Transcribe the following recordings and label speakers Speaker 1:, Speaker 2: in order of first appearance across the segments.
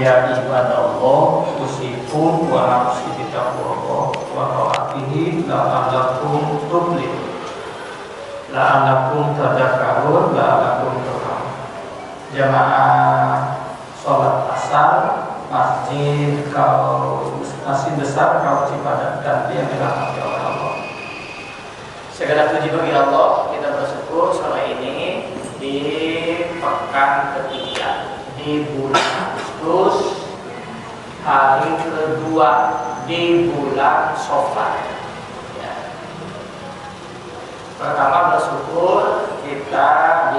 Speaker 1: ya ibadallah usikum wa nafsi bitaqwallah wa ta'atihi la'allakum tuflihun la'allakum tadakkarun la'allakum turhamun. Jamaah sholat asar masjid masih besar kalau Cipadat dan yang dirahmati oleh Allah. Segala puji bagi Allah, kita bersyukur sore ini di pekan ketiga di bulan Agustus, hari kedua di bulan Safar. Ya. Pertama bersyukur kita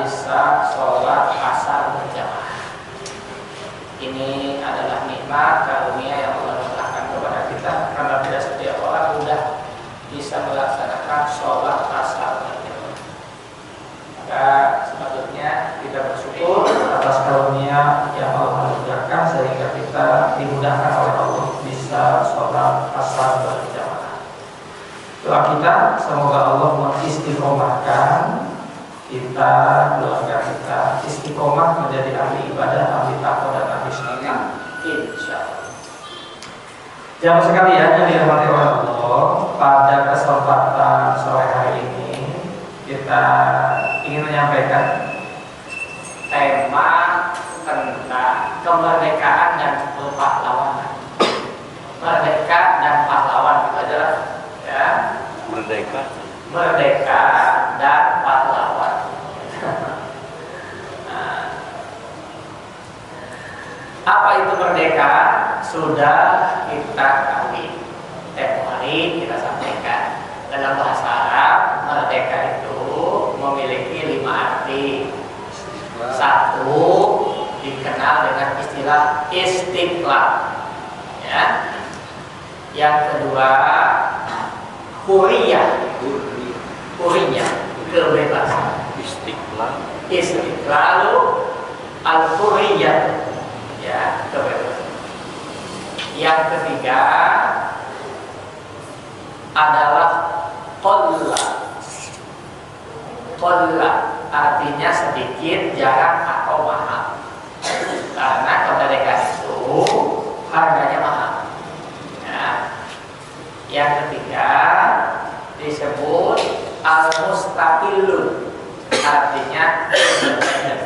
Speaker 1: bisa sholat asar berjamaah. Ini adalah nikmat karunia yang Allah limpahkan kepada kita, karena tidak setiap orang mudah bisa melaksanakan sholat asar berjamaah. Maka sepatutnya kita bersyukur atas karunia yang Allah anugerahkan sehingga kita dimudahkan oleh Allah bisa sholat asar berjamaah. Doa kita semoga Allah mengistiqomahkan kita, keluarga kita istiqomah menjadi ahli ibadah, ahli takwa dan ahli syariat, insyaallah. Jamaah sekalian yang dirahmati oleh Allah, pada kesempatan sore hari ini kita ingin menyampaikan tema tentang kemerdekaan dan kepahlawanan. Merdeka dan pahlawan itu adalah ya, merdeka dan pahlawan. Nah, apa itu merdeka? Sudah kita ketahui. Tempo hari kita sampaikan dalam bahasa Arab, merdeka itu memiliki 5 arti. Satu, dikenal dengan istilah istiqlal. Ya. Yang kedua, huriyah, kebebasan. Istiqlalu al-huriyah, ya, kebebasan. Yang ketiga adalah qalla, artinya sedikit, jarang atau mahal. Karena kemerdekaan itu harganya mahal. Ya. Yang ketiga disebut al-mustaqillun, artinya independen.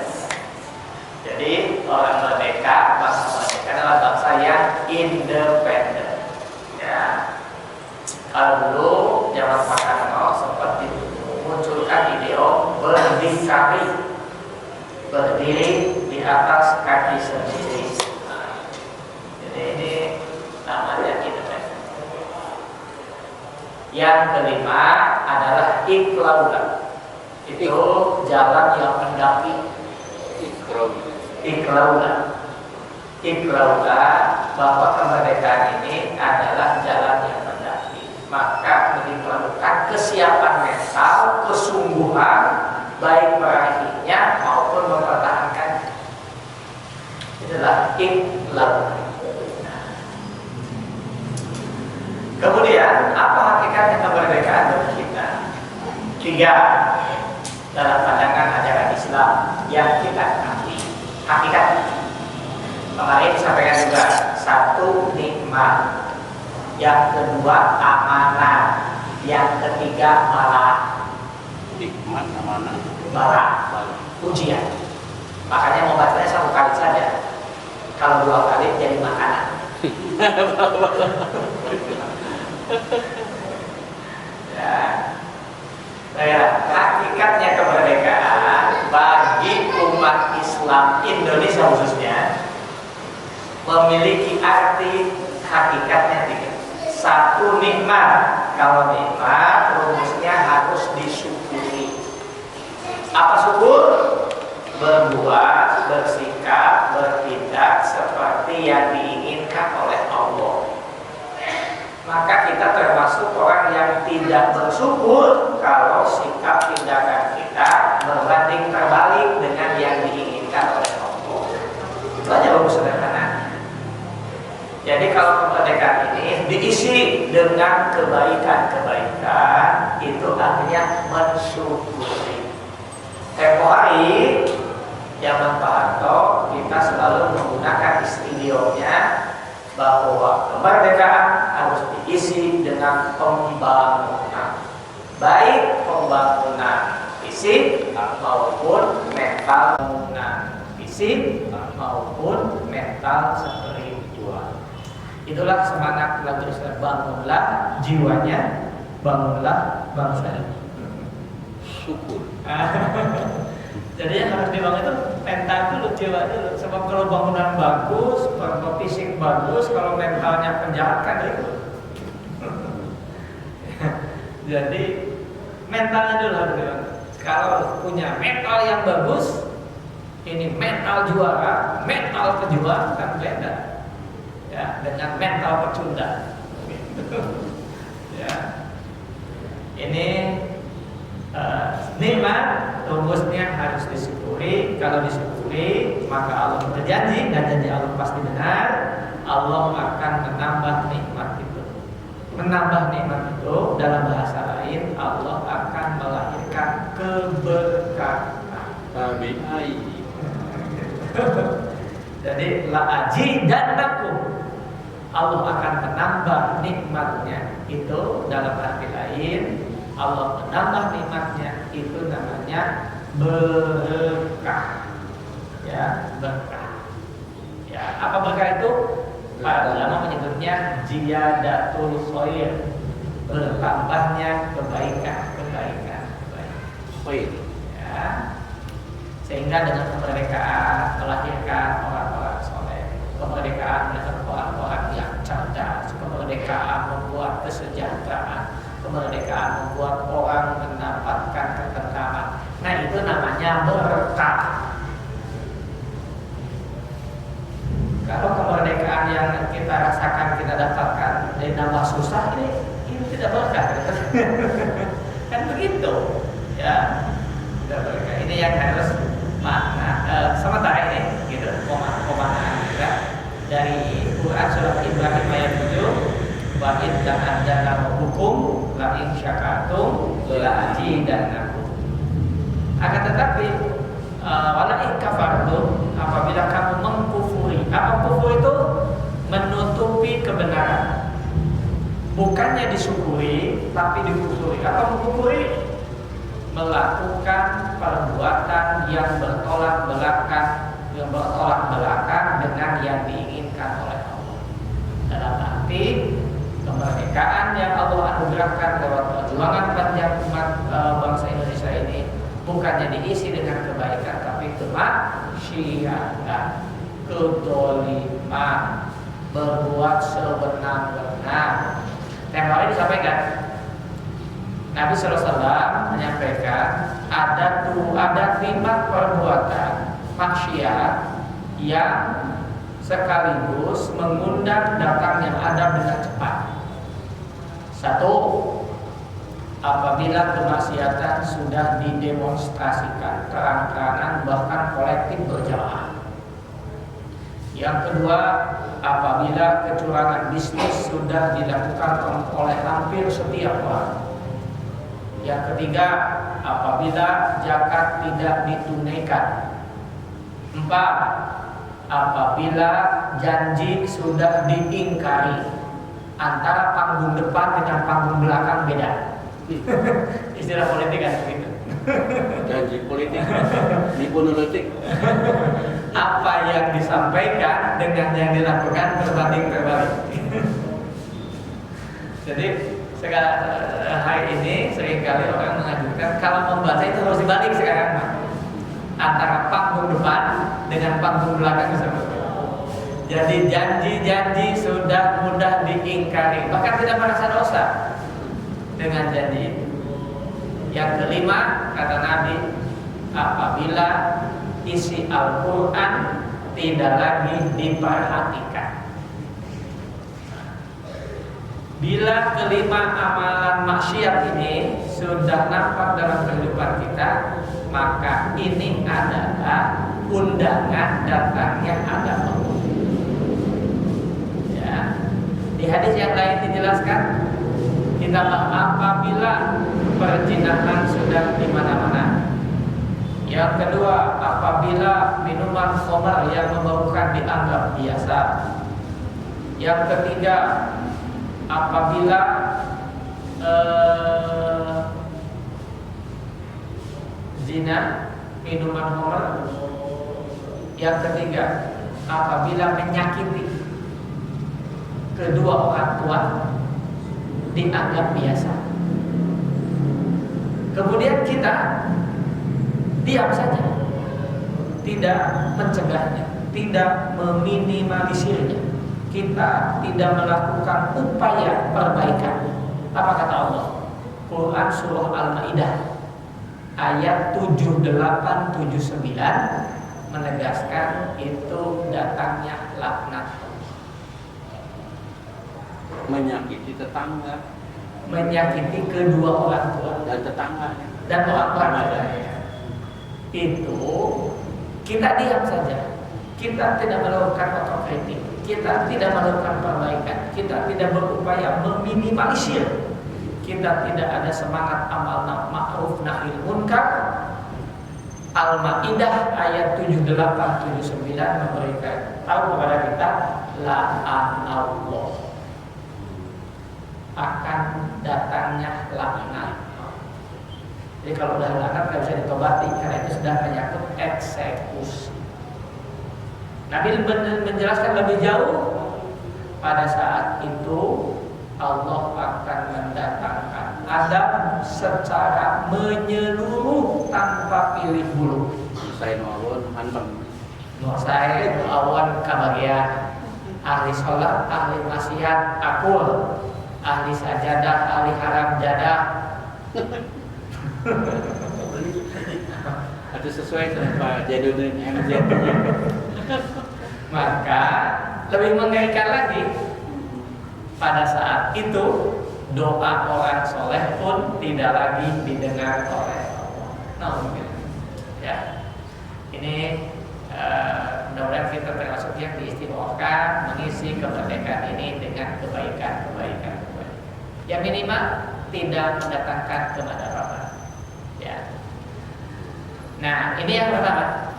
Speaker 1: Jadi orang merdeka, bangsa merdeka adalah bangsa yang independen. Ya. Kalau dulu zaman Pak Karno sempat dimunculkan ideo berdiri di atas kaki sendiri. Jadi ini namanya independen. Yang kelima adalah iqlaula. Itu jalan yang mendaki. Iqlaula bahwa kemerdekaan ini adalah jalan yang mendaki. Maka diperlukan kesiapan mental, kesungguhan baik meraihnya maupun mempertahankannya. Itulah iqlaula. Kemudian apa hakikatnya kemerdekaan bagi kita? 3 dalam pandangan ajaran Islam yang kita ketahui. Hakikatnya kemarin disampaikan juga. 1, nikmat. Yang kedua, amanah. Yang ketiga, barak.
Speaker 2: Nikmat, amanah,
Speaker 1: Barak, ujian. Makanya mau bacanya 1 kali saja. Kalau 2 kali jadi makanan. Ya. Hakikatnya kemerdekaan bagi umat Islam Indonesia khususnya memiliki arti hakikatnya 3. 1, nikmat. Kalau nikmat rumusnya harus disyukuri. Apa syukur? Berbuat, bersikap, bertindak seperti yang diinginkan oleh Allah. Maka kita termasuk orang yang tidak bersyukur kalau sikap tindakan kita berbanding terbalik dengan yang diinginkan oleh Allah. Itu aja rumus sederhana. Jadi kalau kemerdekaan ini diisi dengan kebaikan-kebaikan, itu artinya mensyukuri. Tempo hari Zaman Pak Harto kita selalu menggunakan istilahnya bahwa kemerdekaan harus diisi dengan pembangunan, baik pembangunan fisik maupun mental, pembangunan fisik maupun mental spiritual. Itulah semangat lagu Islam, bangunlah jiwanya, bangunlah bangsa.
Speaker 2: Syukur.
Speaker 1: Jadi yang harus dibangun itu mental dulu, jiwa dulu. Sebab kalau bangunan bagus, kalau fisik bagus, kalau mentalnya penjahat kan itu. Jadi mentalnya dulu harus dibangun. Kalau punya mental yang bagus, ini mental juara, mental pejuang kan beda. Ya, dengan mental pecundang. Ya. Ini nikmat, rumusnya harus disyukuri. Kalau disyukuri, maka Allah berjanji, dan janji Allah pasti benar. Allah akan menambah nikmat itu. Menambah nikmat itu dalam bahasa lain, Allah akan melahirkan keberkahan.
Speaker 2: Tabi'ai.
Speaker 1: Jadi la'aji dan lakum, Allah akan menambah nikmatnya itu. Dalam arti lain, Allah menambah nikmatnya itu namanya berkah. Ya, berkah. Ya, apa berkah itu? Para ulama menyebutnya ziyadatul khair, bertambahnya kebaikan.
Speaker 2: Khair.
Speaker 1: Ya. Sehingga dengan kemerdekaan melahirkan orang-orang soleh, kemerdekaan melahirkan orang-orang yang cerdas, kemerdekaan membuat kesejahteraan, kemerdekaan membuat orang mendapatkan ketentraman. Nah, itu namanya berkah. Kalau kemerdekaan yang kita rasakan, kita dapatkan dari nama susah, ini tidak berkah. Kan begitu, ya. Tidak berkah. Ini yang harus makna sementara ini, gitu, pemahaman kita dari Quran surat Ibrahim ayat 7. Wa idza anzalna rabbukum la in syakartum la azidannakum. Akan tetapi wala in kafartum, apabila kamu mengkufuri. Apa kufur itu? Menutupi kebenaran. Bukannya disyukuri, tapi dikufuri. Apa mengkufuri? Melakukan perbuatan yang bertolak belakang dengan yang diinginkan oleh Allah. Dalam arti kemerdekaan yang Allah anugerahkan lewat perjuangan panjang umat bangsa Indonesia ini bukannya diisi dengan kebaikan, tapi kemaksiatan, kedoliman, berbuat sebenar-benar. Yang lain disampaikan, Nabi SAW menyampaikan ada 5 perbuatan maksiat yang sekaligus mengundang datangnya adab dengan cepat. 1. Apabila kemaksiatan sudah didemonstrasikan terang-terangan bahkan kolektif berjamaah. Yang kedua, apabila kecurangan bisnis sudah dilakukan oleh hampir setiap orang. Yang ketiga, apabila zakat tidak ditunaikan. 4. Apabila janji sudah diingkari. Antara panggung depan dengan panggung belakang beda. Istilah politik kan begitu.
Speaker 2: Janji politik, nipu politik.
Speaker 1: Apa yang disampaikan dengan yang dilakukan berbanding terbalik. Jadi hari ini seringkali orang mengajukan kalau membaca itu harus dibalik sekarang, antara panggung depan dengan panggung belakang bisa berbeda. Jadi janji-janji sudah mudah diingkari, bahkan tidak merasa dosa dengan janji itu. Yang kelima, kata Nabi, apabila isi Al-Quran tidak lagi diperhatikan. Bila kelima amalan maksiat ini sudah nampak dalam kehidupan kita, maka ini adalah undangan datangnya agama. Ya. Di hadis yang lain dijelaskan, tidaklah apabila perzinahan sudah di mana-mana, Yang kedua, apabila minuman khamar yang memabukkan dianggap biasa. Yang ketiga, apabila zina, minuman khamar. Yang ketiga, apabila menyakiti kedua orang tua dianggap biasa. Kemudian kita diam saja, tidak mencegahnya, tidak meminimalisirnya, kita tidak melakukan upaya perbaikan. Apa kata Allah? Quran surah Al-Maidah ayat 78-79 menegaskan itu datangnya laknat.
Speaker 2: Menyakiti tetangga,
Speaker 1: menyakiti kedua orang tua
Speaker 2: dan tetangganya
Speaker 1: dan orang tuanya. Itu kita diam saja, kita tidak melakukan otokritik, kita tidak melakukan perbaikan, kita tidak berupaya meminimalisir, kita tidak ada semangat amal ma'ruf nahi munkar. Al-Maidah ayat 78-79 memberikan tahu kepada kita la'anallah, akan datangnya laknat. Jadi kalau udah laknat nggak bisa ditobati karena itu sudah menyangkut eksekusi. Nabi menjelaskan lebih jauh, pada saat itu Allah akan mendatangkan azab secara menyeluruh tanpa pilih bulu.
Speaker 2: saya nuwun hantem.
Speaker 1: Saya awan kabagian ahli sholat, ahli maksiat, akul, ahli sajadah, ahli haram jadah.
Speaker 2: Itu sesuai dengan Pak Jadudin MZ.
Speaker 1: Maka lebih mengerikan lagi, pada saat itu doa orang soleh pun tidak lagi didengar oleh Allah. Nah, ya, ini mudah-mudahan kita termasuk yang diistimewakan mengisi kemerdekaan ini dengan kebaikan. Yang minimal tidak mendatangkan kemadharatan. Ya. Nah, ini yang pertama,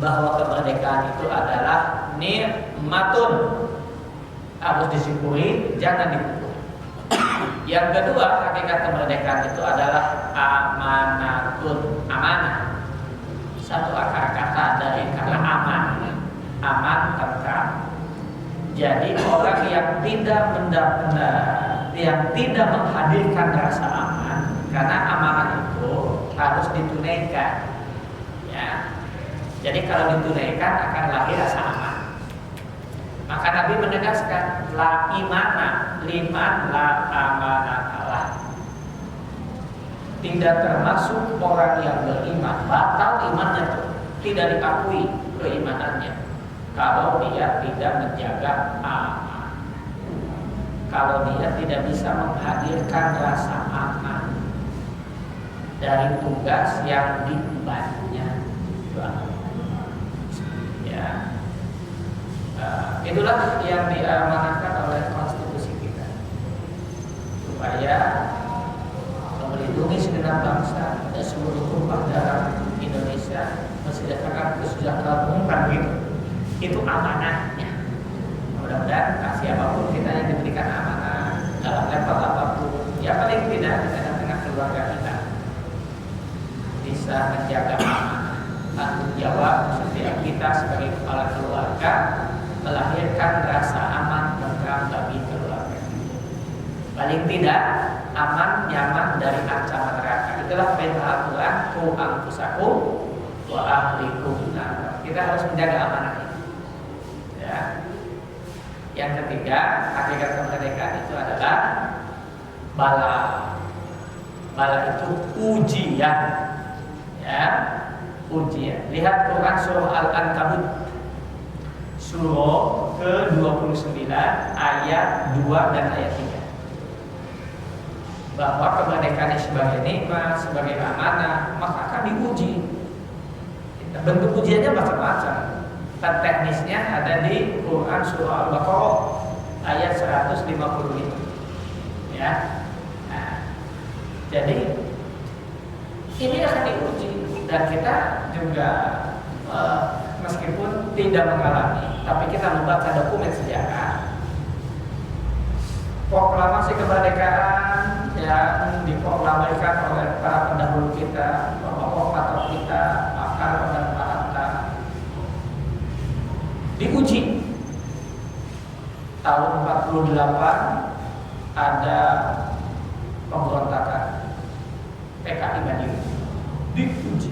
Speaker 1: bahwa kemerdekaan itu adalah nikmatun, harus disyukuri, jangan dikufuri. Yang kedua, hakikat kemerdekaan itu adalah amanatun, amanah. Satu akar kata dari kata aman, aman tentram. Jadi orang yang tidak menghadirkan rasa aman, karena amanah itu harus ditunaikan. Ya. Jadi kalau ditunaikan akan lahir rasa aman. Maka Nabi menegaskan la imana liman la amanatalah. Tidak termasuk orang yang beriman, batal imannya itu, tidak diakui keimanannya kalau dia tidak menjaga aman. Kalau dia tidak bisa menghadirkan rasa aman dari tugas yang diembannya. Ya. Itulah yang diamanahkan oleh konstitusi kita, supaya melindungi segenap bangsa dan seluruh tumpah darah Indonesia, mensejahterakan kesejahteraan umum kan gitu. Itu amanahnya. Mudah-mudahan siapapun kita yang diberikan amanah dalam level apapun, ya paling tidak di tengah-tengah keluarga kita bisa menjaga amanah, tanggung jawab setiap kita sebagai kepala keluarga, melahirkan rasa aman tentram bagi keluarga. Paling tidak aman, nyaman dari ancaman neraka. Itulah perintah Al-Quran, ku anfusakum wa ahlikum nar. Kita harus menjaga amanah ini. Ya. Yang ketiga, hakikat kemerdekaan itu adalah bala. Bala itu ujian. Ya, ujian. Lihat Quran surah Al-Ankabut, surah ke-29 ayat 2 dan ayat 3. Bahwa kemerdekaan sebagai nikmat, sebagai amanah, maka akan diuji. Bentuk ujiannya macam-macam. Teknisnya ada di Quran surah Al-Baqarah ayat 155. Ya. Nah, jadi ini akan diuji dan kita juga meskipun tidak mengalami, tapi kita membaca dokumen sejarah, proklamasi kemerdekaan yang diproklamirkan oleh para pendahulu kita, bapak-bapak kita, Pak Karno dan Pak Hatta, diuji. Tahun 48 ada pemberontakan PKI Madiun, diuji.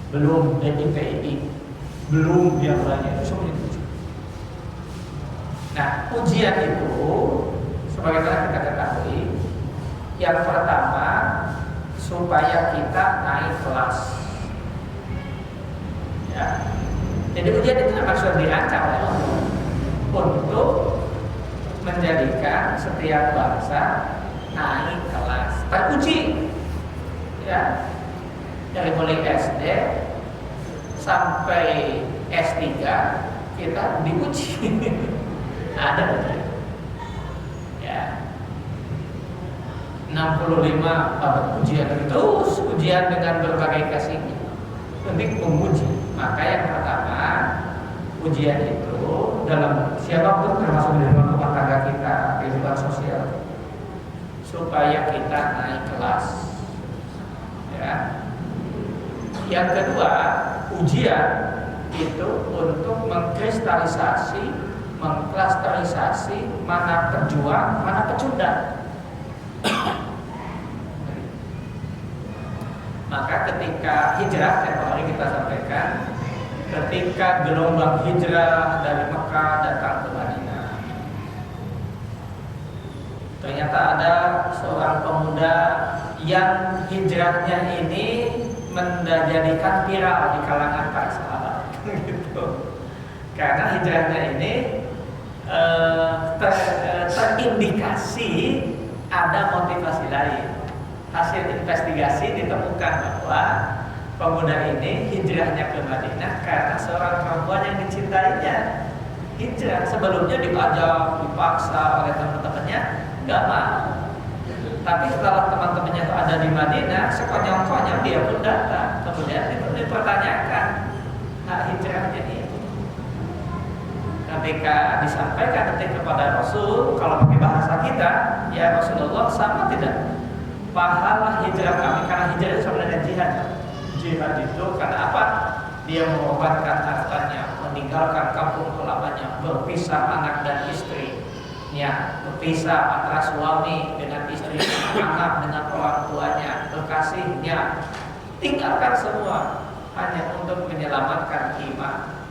Speaker 1: Belum DIPI, belum yang lainnya, itu semua diuji. Nah, ujian itu sebagaimana kita ketahui, yang pertama supaya kita naik kelas. Ya. Jadi ujian itu memang sudah dirancang oleh Allah untuk menjadikan setiap bangsa naik kelas, teruji. Ya. Dari mulai SD sampai S3 kita diuji. Ada betul. Ya. 65 ujian itu ujian dengan berbagai kasih untuk menguji. Maka yang pertama ujian itu dalam siapapun termasuk di dalam rumah tangga kita, kehidupan sosial, supaya kita naik kelas. Ya. Yang kedua, ujian itu untuk mengklasterisasi mana pejuang, mana pecundang. Maka ketika hijrah, yang kemarin kita sampaikan, ketika gelombang hijrah dari Mekah datang ke Madinah, ternyata ada seorang pemuda yang hijrahnya ini menjadikan viral di kalangan para sahabat. Gitu. Karena hijrahnya ini terindikasi ada motivasi lain. Hasil investigasi ditemukan bahwa pemuda ini hijrahnya ke Madinah karena seorang perempuan yang dicintainya. Hijrah sebelumnya diajak, dipaksa oleh teman-temannya, nggak mau. Tapi setelah teman-temannya itu ada di Madinah, sekonyong-konyong dia pun datang. Kemudian dipertanyakan hak hijrahnya itu. Ketika disampaikan nanti kepada Rasul, kalau pakai bahasa kita, ya Rasulullah, sama tidak pahala hijrah kami, karena hijrah itu sama dengan jihad. Jihad itu karena apa? Dia mengorbankan hartanya, meninggalkan kampung halamannya, berpisah anak dan istrinya, berpisah antara suami dengan istri, anak dengan orang tuanya, kekasihnya, tinggalkan semua hanya untuk menyelamatkan iman.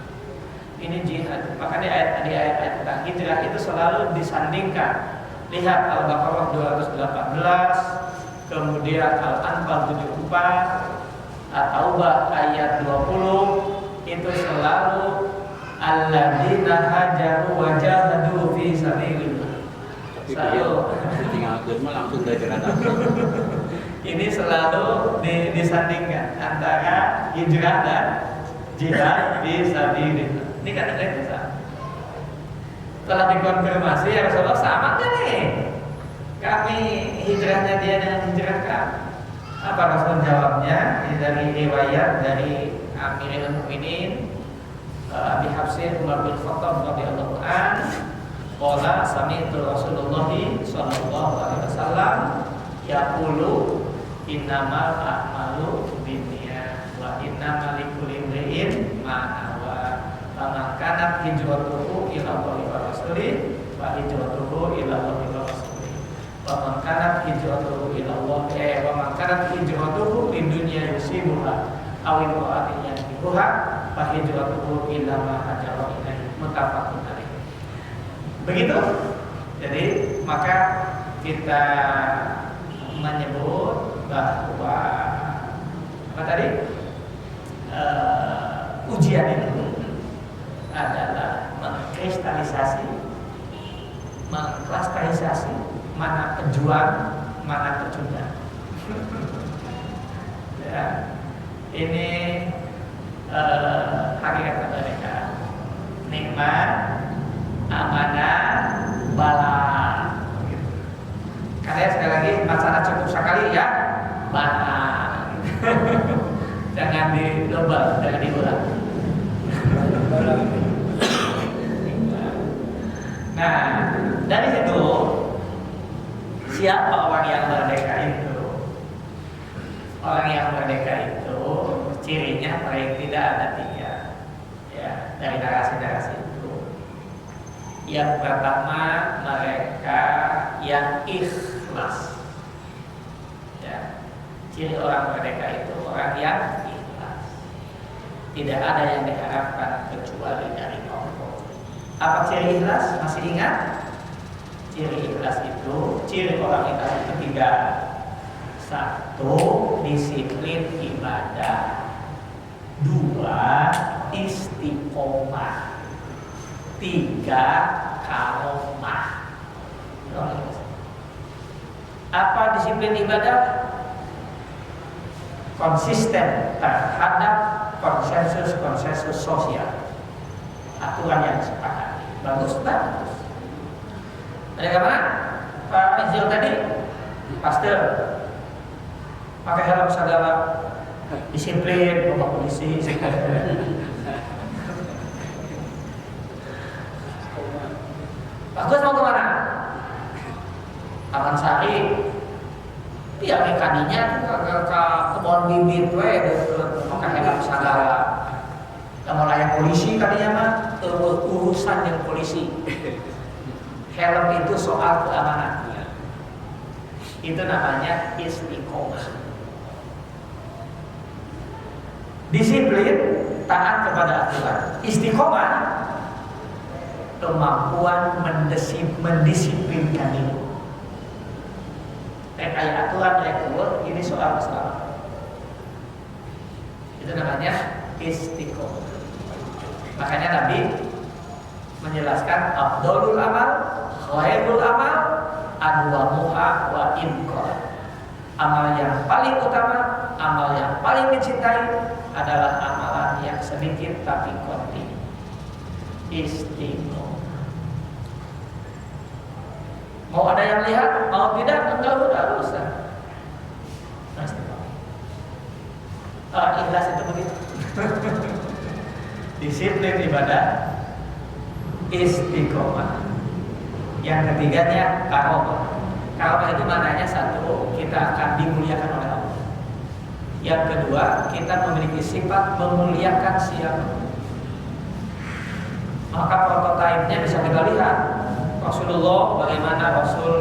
Speaker 1: Ini jihad. Makanya ayat-ayat tentang hijrah itu selalu disandingkan. Lihat Al-Baqarah 218, kemudian Al-Anfal 74, At-Taubah ayat 20, itu selalu alladzina hajaru wa jahadu fi sabilillah. Selalu
Speaker 2: tinggalkan mah langsung belajar ada.
Speaker 1: Ini selalu disandingkan antara hijrah dan jihad fi sabilillah. Ini kan ada bisa. Setelah dikonfirmasi, ya Rasulullah, sama nggak nih kami hijrahnya dia dengan hijrah kami? Apa Rasul jawabnya? Ini dari riwayat dari Amirul Mukminin Abi Hafsin Umar bin Khattab radhiyallahu anhu, qala sami'tu Rasulullah sallallahu alaihi wasallam yaqulu innamal a'malu binniyat wa innamal likulli imrin ma nawa. Faman kanat hijratuhu ila Allahi wa rasulih wa hijratuhu ila Allahi wa rasulih. Faman kanat hijratuhu ila Allah wa man kanat hijratuhu lid dunya yusibuha aw imra'atin yankihuha fa hijratuhu ila ma hajara ilaihi. Muttafaqun alaih. Begitu. Jadi maka kita menyebut bahwa apa tadi? Ujian itu adalah mengklasterisasi mana pejuang, mana pecundang. Ya, ini hakikat mereka. Nikmat, amanah, bala. Gitu. Kalian sekali lagi bacaan cukup sekali ya. Bala. Jangan dilobal, jangan diulang. Nah, dari situ siapa orang yang merdeka itu? Orang yang merdeka itu cirinya paling tidak ada 3 ya, dari narasi-narasi itu. Yang pertama, mereka yang ikhlas ya. Ciri orang merdeka itu orang yang ikhlas. Tidak ada yang diharapkan kecuali dari Allah. Apa ciri ikhlas? Masih ingat? Ciri ikhlas itu, ciri orang ikhlas itu 3. 1. Disiplin ibadah. 2. Istiqomah. 3. Karomah. Apa disiplin ibadah? Konsisten terhadap konsensus sosial, aturan yang disepakati. Bagus. Ada kemana? Pak Izil tadi, pastor, pakai helm segala, disiplin, bapak polisi. Bagus mau kemana? Taman Sari. Biar kadinya ke kebun bibit pakai helm segala. Kalau layak polisi kadinya mah urusan yang polisi. Helm itu soal keamanan. Itu namanya istiqomah. Disiplin, taat kepada aturan. Istiqomah, kemampuan mendisiplinkan diri. Kayak aturan ini soal masalah. Itu namanya istiqomah. Makanya Nabi menjelaskan afdhalul amal, khairul amal, adwamuha wa inqal. Amal yang paling utama, amal yang paling dicintai adalah amalan yang sedikit tapi kontinu. Istiqomah. Mau ada yang lihat, mau tidak, enggak usah. Ikhlas itu begitu. Disiplin ibadah, istiqomah. Yang ketiganya karomah. Karomah itu maknanya 1, kita akan dimuliakan oleh Allah. Yang kedua, kita memiliki sifat memuliakan siapa. Maka prototipenya bisa kita lihat. Rasulullah, bagaimana Rasul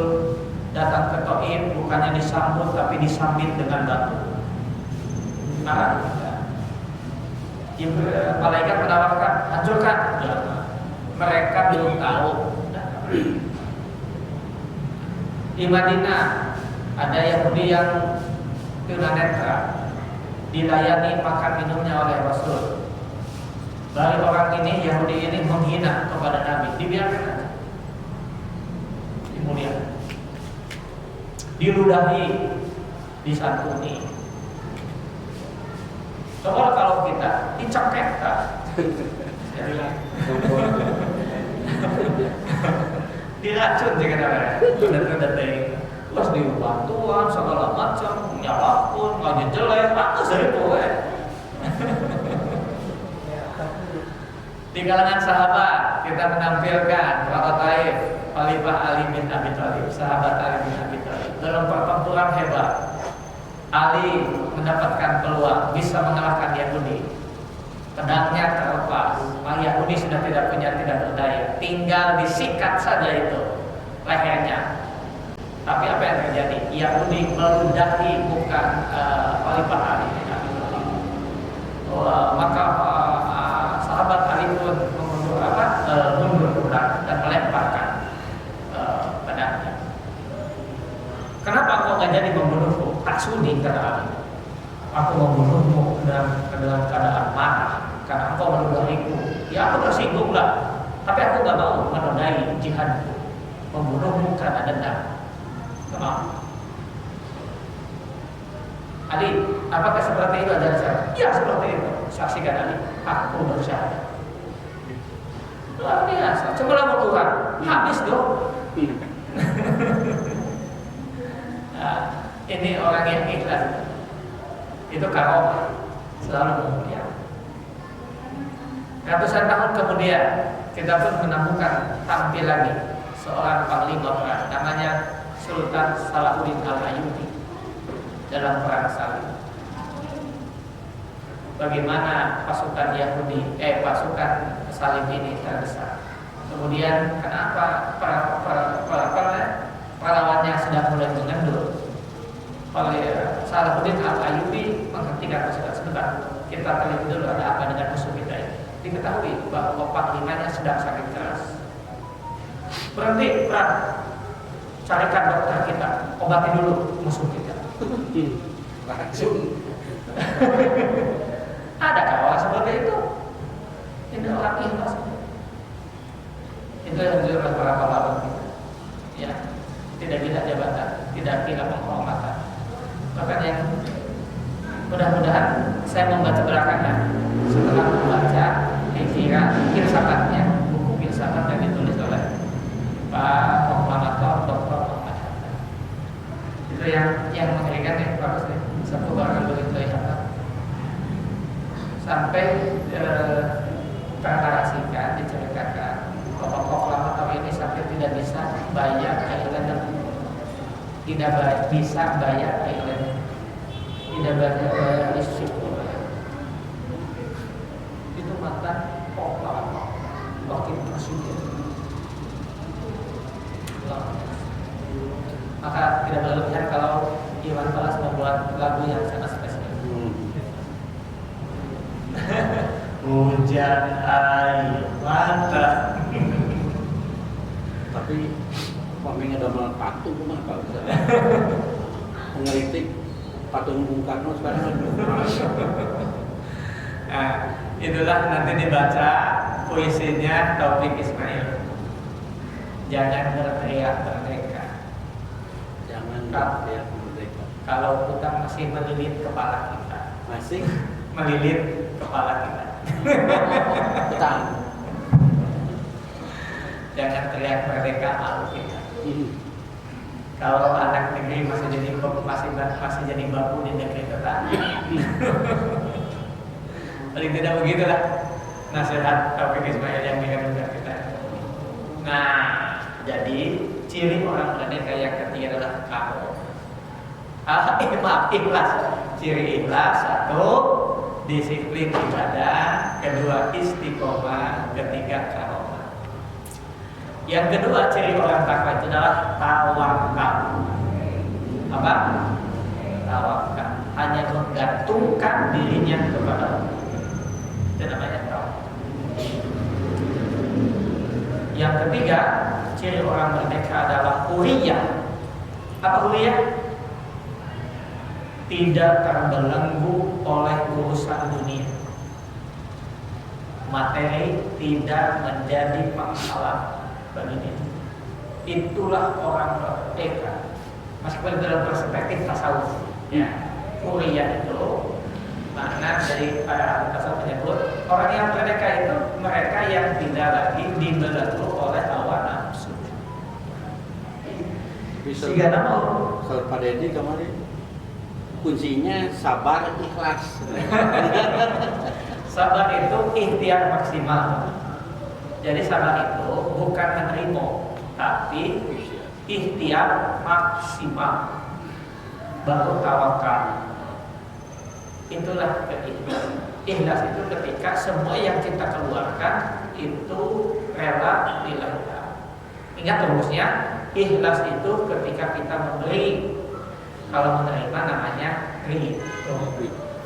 Speaker 1: datang ke Taif bukannya disambut tapi disambit dengan batu. Marah. Malaikat menawarkan, hancurkan. Mereka belum tahu. Di Madinah ada Yahudi yang tunanetra, dilayani makan minumnya oleh Rasul. Dari orang ini, Yahudi ini menghina kepada Nabi, dibiarkan aja. Dimuliakan, diludahi, disantuni. Coba kalau kita dicekek diracun jika ada terus dibantuan segala macam, nyalapun, ngajin jelek, aku sering boleh. Di kalangan sahabat kita menampilkan prototipe Khalifah Ali bin Abi Thalib, sahabat Ali bin Abi Thalib. Dalam pertempuran hebat, Ali mendapatkan peluang bisa mengalahkan Yahudi. Pedangnya terlepas, Yahudi sudah tidak berdaya, tinggal disikat saja itu lehernya. Tapi apa yang terjadi? Yahudi meludahi muka Khalifah Ali bin Abi Thalib. Maka sahabat Ali pun mundur dan melemparkan pedangnya. Kenapa kau nggak jadi membunuhku? Tak sudi, kata Ali. Aku membunuhmu dalam keadaan marah karena engkau meludahiku. Ya aku tersinggung lah, tapi aku nggak mau menodai jihadku, membunuhmu karena dendam. Kenapa? Ali, apakah seperti itu ajaran saya? Ya seperti itu. Saksikan Ali, aku bersyahadat. Luar biasa. Coba mau Tuhan, habis dong. Nah, ini orang yang ikhlas. Itu karomah, selalu memuliakan. Ratusan tahun kemudian kita pun menemukan tampil lagi seorang panglima perang namanya Sultan Salahuddin Al-Ayyubi dalam perang Salib. Bagaimana pasukan pasukan Salib ini terbesar. Kemudian kenapa pahlawannya sedang mulai mengendur. Salahuddin Al-Ayyubi menghentikan pasukan sebentar. Kita teliti dulu ada apa dengan musuh kita ini. Diketahui bahwa panglimanya sedang sakit keras. Berhenti perang, carikan dokter kita, obati dulu musuh kita. Adakah orang seperti itu? Ini orang ikhlas. Itu yang dilakukan oleh para pahlawan kita. Ya, tidak gila jabatan, tidak gila penghormatan. Bahkan yang mudah-mudahan saya membaca belakangan setelah membaca filsafatnya, buku filsafat yang ditulis oleh Pak Proklamator Dr. Muhammad Hatta. Itu yang mengerikan ya, bagus nih. Satu barang begitu ya, sampai ternarasikan, diceritakan bahwa proklamator ini sampai tidak bisa bayar iuran, tidak bisa bayar iuran, tidak bayar listrik. Itu mantan proklamator, wakil presiden. Maka tidak berlebihan kalau Iwan Fals membuat lagu yang sangat spesial. Hujan air mata.
Speaker 2: Tapi pamingnya udah patung mah kalau mengeritik patung Bung Karno sekarang.
Speaker 1: Nah, itulah nanti dibaca puisinya Taufik Ismail. Jangan berteriak merdeka.
Speaker 2: Jangan berteriak merdeka.
Speaker 1: Kalau hutang masih melilit kepala kita,
Speaker 2: Masih
Speaker 1: melilit kepala kita.
Speaker 2: hutang.
Speaker 1: Jangan teriak merdeka malu kita. Kalau anak negeri masih jadi babu di negeri tetangga. Paling tidak begitulah nasihat Taufik Ismail yang dikatakan kita. Nah, jadi ciri orang merdeka yang ketiga adalah ikhlas. Ciri ikhlas, satu, disiplin ibadah, kedua istiqomah, ketiga karomah. Yang kedua ciri orang takwa itu adalah tawakal. Apa? Tawakal. Hanya menggantungkan dirinya kepada Allah. Itu namanya tawakal. Yang ketiga ciri orang merdeka adalah huriyah. Apa huriyah? Tidak terbelenggu oleh urusan dunia. Materi tidak menjadi penghalang bagi dia. Itulah orang merdeka. Masih dalam perspektif tasawuf. Ya, huriyah itu makna dari para tasawuf menyebut orang yang merdeka itu mereka yang tidak lagi dibelenggu oleh hawa nafsu.
Speaker 2: Sehingga nama Pak Deddy kemarin kuncinya sabar ikhlas.
Speaker 1: Sabar itu ikhtiar maksimal. Jadi sabar itu bukan menerima, tapi ikhtiar maksimal. Baru tawakal. Itulah keikhlasan. Ikhlas itu ketika semua yang kita keluarkan itu rela lillahi. Ingat rumusnya, ikhlas itu ketika kita memberi. Kalau menerima namanya ridho.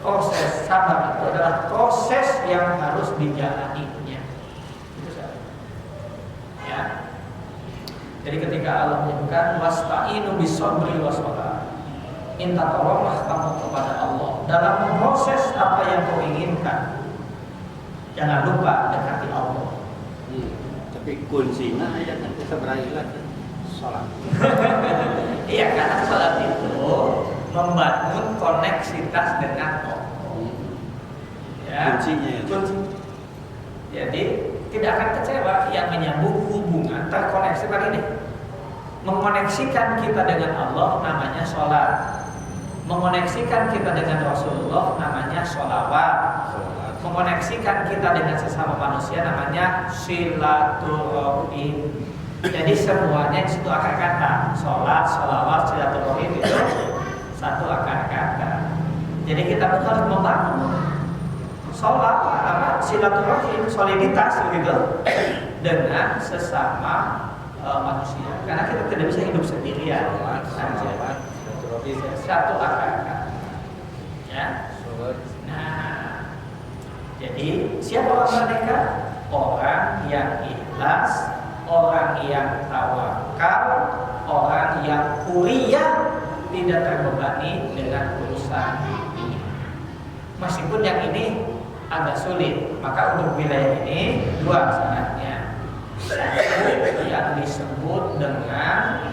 Speaker 1: Proses sabar itu adalah proses yang harus dijalaninya. Itu saja. Ya. Jadi ketika Allah menyebutkan wasta'inu bis-sabri was-sabar, minta tolonglah kamu kepada Allah dalam memproses apa yang kau inginkan. Jangan lupa dekati Allah.
Speaker 2: Tapi kuncinya ayat nanti seberailah sholat.
Speaker 1: Iya, karena sholat itu membangun koneksitas dengan Allah. Ya,
Speaker 2: kuncinya.
Speaker 1: Kunci. Jadi tidak akan kecewa yang menyambung hubungan terkoneksi tadi ini. Mengoneksikan kita dengan Allah namanya sholat. Mengoneksikan kita dengan Rasulullah namanya sholawat. Mengoneksikan kita dengan sesama manusia namanya silaturahim. Jadi semuanya di situ akar kata. Sholat, sholawat, silaturahim itu satu akar kata. Jadi kita pun harus membangun sholat, silaturahim, soliditas begitu dengan sesama manusia. Karena kita tidak bisa hidup sendirian. Satu akar kata. Ya. Nah, jadi siapa orang mereka? Orang yang ikhlas, orang yang tawakal, orang yang kuliah, tidak terbebani dengan urusan ini. Meskipun yang ini agak sulit, maka untuk wilayah ini dua syaratnya. Satu yang disebut dengan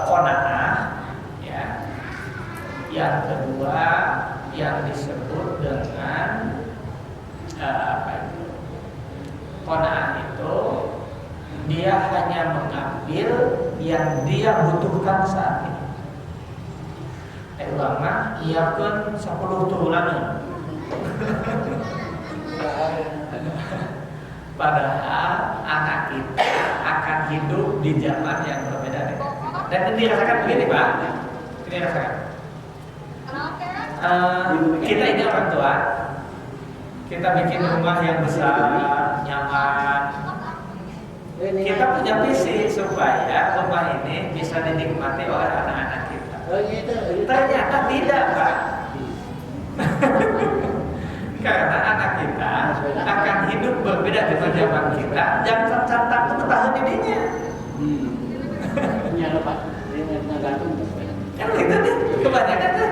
Speaker 1: qanaah, ya. Yang kedua yang disebut dengan apa itu? Qanaah itu dia hanya mengambil yang dia butuhkan saat ini. Ulama iakeun 10 turunan. Padahal anak kita akan hidup di zaman yang berbeda dengan kita. Dan ini dirasakan begini, Pak. Ini rasakan. Kita ini orang tua. Kita bikin rumah yang besar, nyaman. Kita punya visi supaya rumah ini bisa dinikmati oleh anak-anak kita. Ternyata tidak, Pak. Karena anak kita akan hidup berbeda dengan zaman kita. Jangan cantak itu tahan dirinya.
Speaker 2: Iya, Pak. Ini gantung.
Speaker 1: Kan gitu nih, kebanyakan tuh.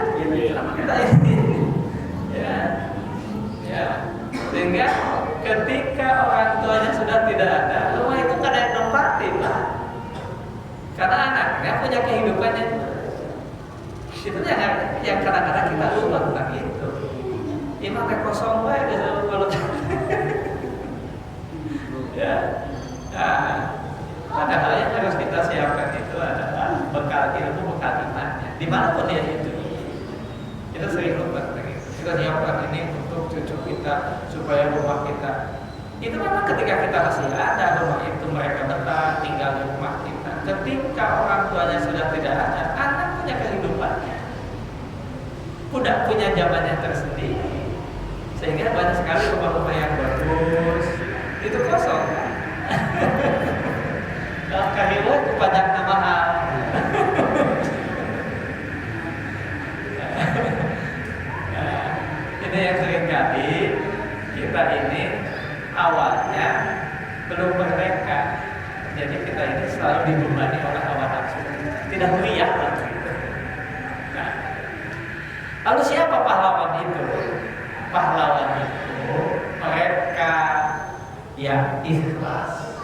Speaker 1: Kita ini. Ya. Ya. Sehingga ketika orang tuanya sudah tidak ada, rumah itu nggak ada yang nempatin, Pak. Karena anaknya punya kehidupannya. Itu yang kadang-kadang kita lupa tentang itu. Imam kosong bae kalau ya. Nah, padahal yang harus kita siapkan itu adalah bekal ilmu, bekal imannya. Dimanapun dia itu. Kita sering lupa tentang itu. Kita siapkan ini untuk cucu kita supaya rumah kita. Itu memang ketika kita masih ada rumah itu mereka betah tinggal di rumah kita. Ketika orang tuanya sudah tidak ada, anak punya kehidupannya. Udah punya zamannya tersendiri. Sehingga banyak sekali rumah-rumah yang bagus itu kosong. Kalau kahilwa itu pajaknya mahal. Nah, ini yang sering kali kita ini awalnya belum merdeka. Jadi kita ini selalu dibebani oleh hawa nafsu. Tidak meriah waktu itu. Nah, lalu siapa pahlawan itu? Pahlawan itu mereka yang ikhlas,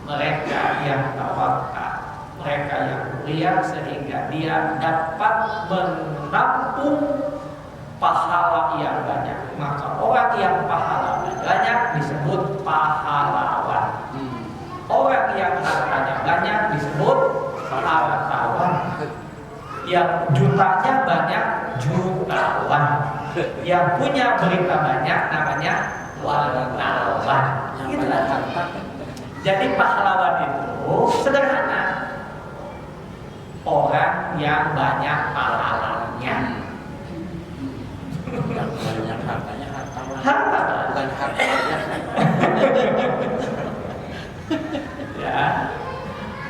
Speaker 1: mereka yang tawakal, mereka yang mulia sehingga dia dapat menampung pahala yang banyak. Maka orang yang pahala banyak disebut pahlawan. Orang yang hartanya banyak disebut hartawan. Yang jutanya banyak jutawan. Yang punya berita banyak namanya wartawan. Itulah harta. Jadi pahlawan itu sederhana. Orang yang banyak pahalanya.
Speaker 2: Yang banyak hartanya hartawan.
Speaker 1: Harta
Speaker 2: Bukan harta biasa.
Speaker 1: Ya.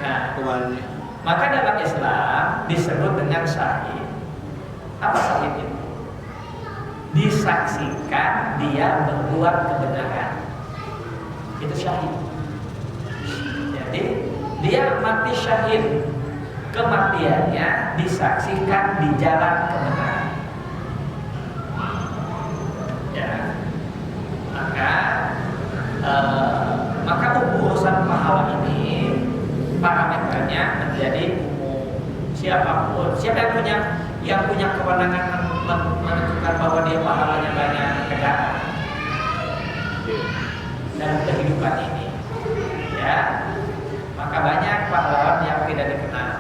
Speaker 1: Nah,
Speaker 2: Kembali.
Speaker 1: maka dalam Islam disebut dengan syahid. Apa syahid itu? Disaksikan dia berbuat kebenaran. Itu syahid. Jadi dia mati syahid. Kematiannya disaksikan di jalan kebenaran. Ya. Maka urusan pahala ini parameternya menjadi umum. Siapapun, siapa yang punya kewenangan menentukan bahwa dia pahalanya banyak negara dalam kehidupan ini, ya, maka banyak pahlawan yang tidak dikenal.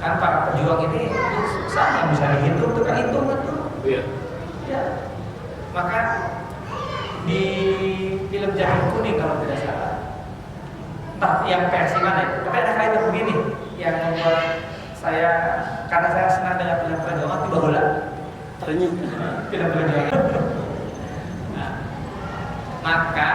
Speaker 1: Kan para pejuang ini susah yang bisa dihitung, itu kan hitungan tuh.
Speaker 2: Iya.
Speaker 1: Ya. Maka di film Jarum Kuning kalau tidak salah, entah yang versi mana itu, tapi ada kalimat begini yang membuat saya, karena saya senang dengan film perjuangan, tiba bola.
Speaker 2: Ternyata
Speaker 1: Film perjuangan. Nah, maka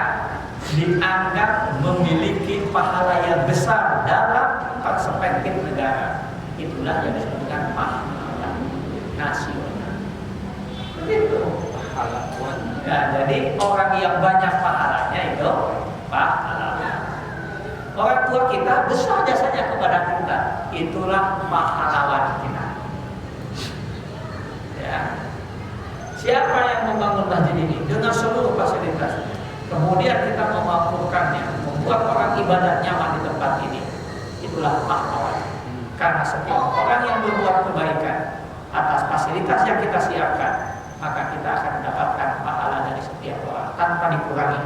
Speaker 1: dianggap memiliki pahala yang besar dalam perspektif negara. Itulah yang disebut dengan pahala nasional. Begitu.
Speaker 2: pahlawan.
Speaker 1: Ya, jadi orang yang banyak pahalanya itu pahlawan. Orang tua kita besar jasanya kepada kita, itulah pahlawan kita. Ya. Siapa yang membangun masjid ini dengan seluruh fasilitasnya, kemudian kita memampukannya, membuat orang ibadah nyaman di tempat ini, itulah pahlawan. Karena setiap orang yang berbuat kebaikan atas fasilitas yang kita siapkan, maka kita akan mendapatkan pahala dari setiap orang tanpa dikurangi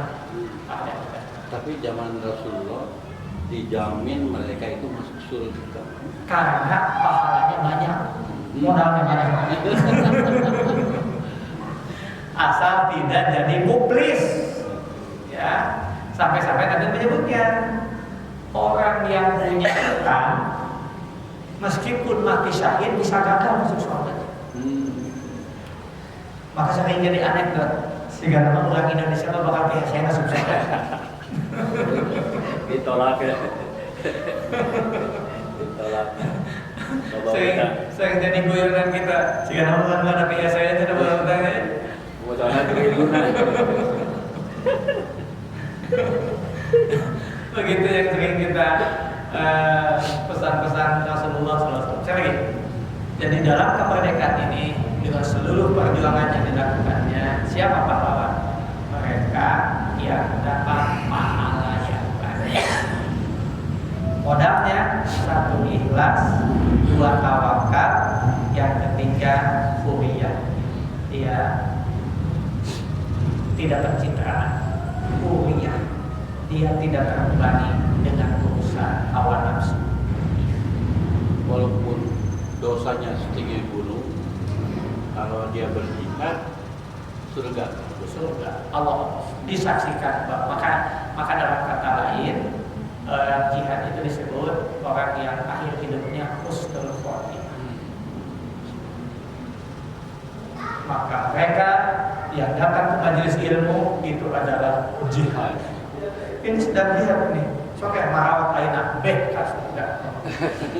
Speaker 1: pahala kita.
Speaker 2: Tapi zaman Rasulullah dijamin mereka itu masuk surga.
Speaker 1: Karena pahalanya banyak, modalnya banyak. Asal tidak jadi muflis. Ya, sampai-sampai Nabi menyebutnya orang yang punya utang meskipun mati syahid bisa gagal masuk surga. Maka sering jadi anekdot sehingga nama orang Indonesia mah bakal pihak saya masuk surga.
Speaker 2: Ditolak ya. Ditolak.
Speaker 1: Sering jadi guyonan kita sehingga nama orang ada pihak saya tidak boleh utangnya.
Speaker 2: Bocoran triliunan.
Speaker 1: Begitu yang sering kita pesan-pesan Rasulullah SAW. Saya lagi. Jadi dalam kemerdekaan ini dengan seluruh perjuangan yang dilakukannya, siapa pahlawan? Mereka yang dapat pahala yang banyak. Modalnya satu ikhlas, dua tawakal, yang ketiga huriyah. Dia tidak pencitraan, huriyah. Dia tidak terbebani dengan urusan hawa nafsu.
Speaker 2: Walaupun dosanya setinggi gunung, kalau dia berjihad surga.
Speaker 1: Allah disaksikan. Maka dalam kata lain, jihad itu disebut orang yang akhir hidupnya husnul khotimah. Maka mereka yang datang ke majelis ilmu itu adalah jihad. Ini sedang jihad nih. Soalnya marawat aina bekas enggak.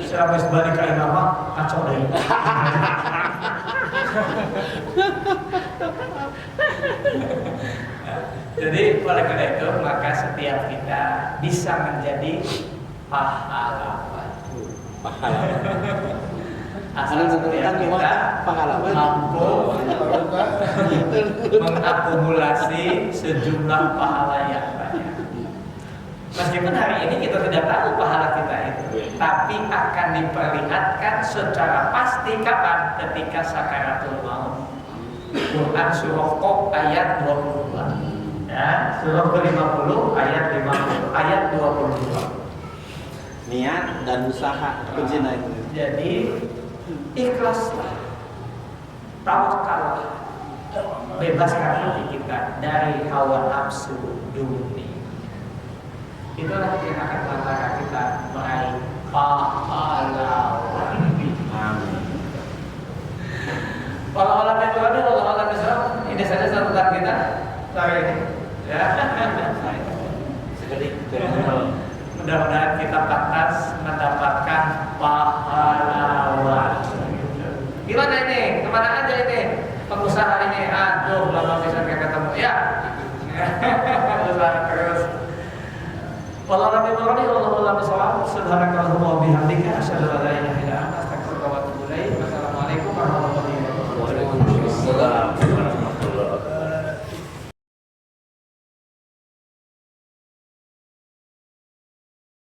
Speaker 1: Selama balik ke imamah kacau deh. Jadi oleh karena itu maka setiap kita bisa menjadi pahlawan. Asal setiap kita mampu mengakumulasi sejumlah pahala yang banyak. Meskipun hari ini kita tidak tahu pahala kita itu, tapi akan diperlihatkan secara pasti kapan? Ketika sakaratul maut. Quran surah Qaf ayat 22. Ya, surah ke-50 ayat 50 ayat 22.
Speaker 2: Niat dan usaha kuncinya itu.
Speaker 1: Jadi ikhlaslah, tawakallah, bebaskan hati kita dari hawa nafsu dunia. Itulah yang akan mengantarkan kita meraih pahlawan.
Speaker 2: Amin.
Speaker 1: Pahlawan yang berada, pahlawan Islam. Ini saja catatan kita hari ini. Ya. Mudah-mudahan kita pantas mendapatkan pahlawan. Gimana ini? Kemana aja ini? Pengusaha ini, aduh, lama bisa ketemu. Ya. Usaha terus. Wallahu a'lam bishawab. Subhanakallahumma wa bihamdika asyhadu an la ilaha illa anta